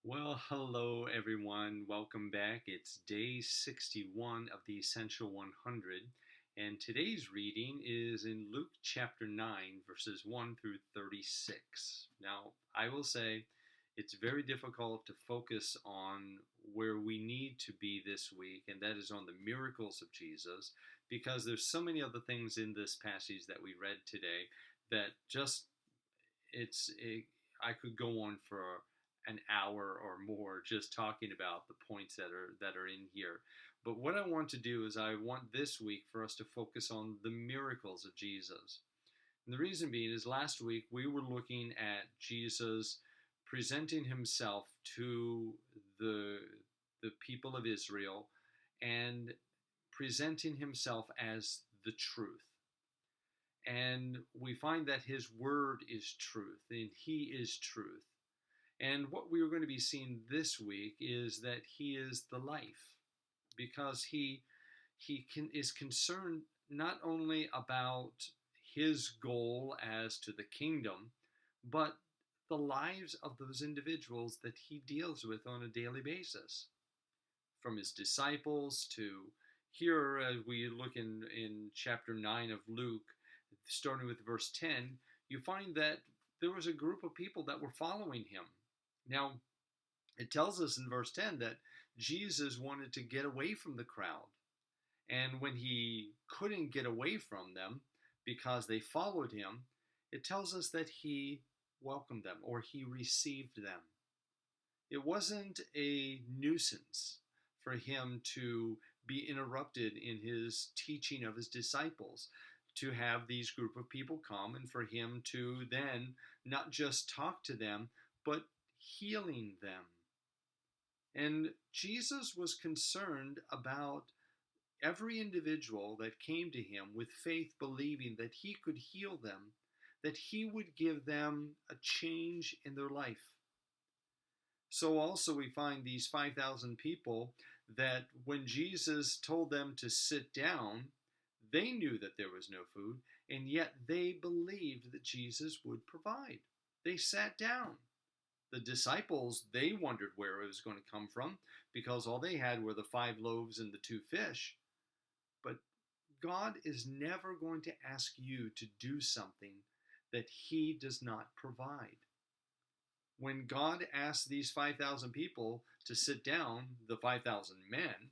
Well, hello everyone. Welcome back. It's day 61 of the Essential 100, and today's reading is in Luke chapter 9, verses 1 through 36. Now, I will say it's very difficult to focus on where we need to be this week, and that is on the miracles of Jesus, because there's so many other things in this passage that we read today that just it's a, I could go on for an hour or more just talking about the points that are in here. But what I want to do is I want this week for us to focus on the miracles of Jesus. And the reason being is last week we were looking at Jesus presenting himself to the people of Israel and presenting himself as the truth. And we find that his word is truth and he is truth. And what we are going to be seeing this week is that he is the life, because is concerned not only about his goal as to the kingdom, but the lives of those individuals that he deals with on a daily basis. From his disciples to here, as we look in chapter 9 of Luke, starting with verse 10, you find that there was a group of people that were following him. Now, it tells us in verse 10 that Jesus wanted to get away from the crowd. And when he couldn't get away from them because they followed him, it tells us that he welcomed them or he received them. It wasn't a nuisance for him to be interrupted in his teaching of his disciples, to have these group of people come and for him to then not just talk to them, but healing them. And Jesus was concerned about every individual that came to him with faith, believing that he could heal them, that he would give them a change in their life. So also we find these 5,000 people that when Jesus told them to sit down, they knew that there was no food, and yet they believed that Jesus would provide. They sat down. The disciples, they wondered where it was going to come from, because all they had were the 5 loaves and the 2 fish. But God is never going to ask you to do something that he does not provide. When God asked these 5,000 people to sit down, the 5,000 men,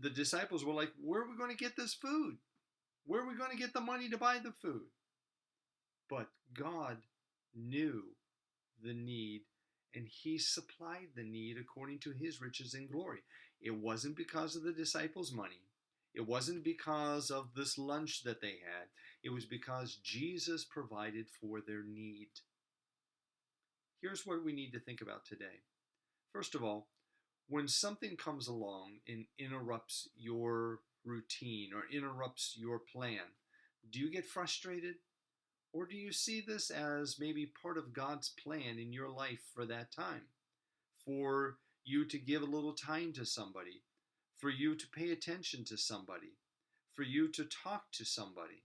the disciples were like, where are we going to get this food? Where are we going to get the money to buy the food? But God knew the need, and he supplied the need according to his riches and glory. It wasn't because of the disciples' money. It wasn't because of this lunch that they had. It was because Jesus provided for their need. Here's what we need to think about today. First of all, when something comes along and interrupts your routine or interrupts your plan, do you get frustrated? Or do you see this as maybe part of God's plan in your life for that time? For you to give a little time to somebody, for you to pay attention to somebody, for you to talk to somebody.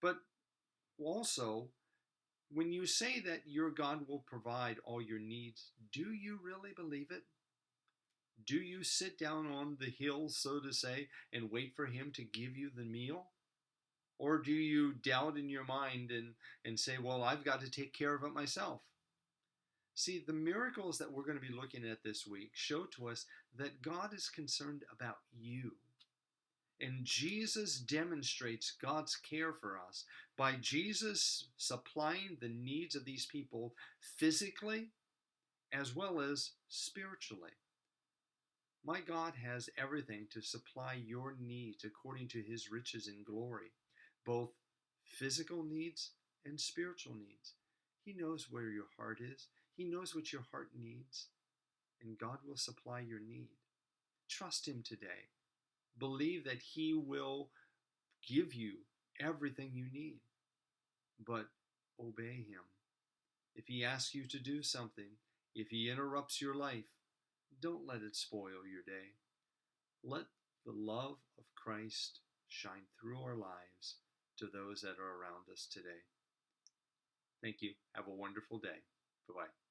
But also, when you say that your God will provide all your needs, do you really believe it? Do you sit down on the hill, so to say, and wait for him to give you the meal? Or do you doubt in your mind and say, well, I've got to take care of it myself? See, the miracles that we're going to be looking at this week show to us that God is concerned about you. And Jesus demonstrates God's care for us by Jesus supplying the needs of these people physically as well as spiritually. My God has everything to supply your needs according to his riches and glory, both physical needs and spiritual needs. He knows where your heart is. He knows what your heart needs, and God will supply your need. Trust him today. Believe that he will give you everything you need, but obey him. If he asks you to do something, if he interrupts your life, don't let it spoil your day. Let the love of Christ shine through our lives to those that are around us today. Thank you. Have a wonderful day. Bye-bye.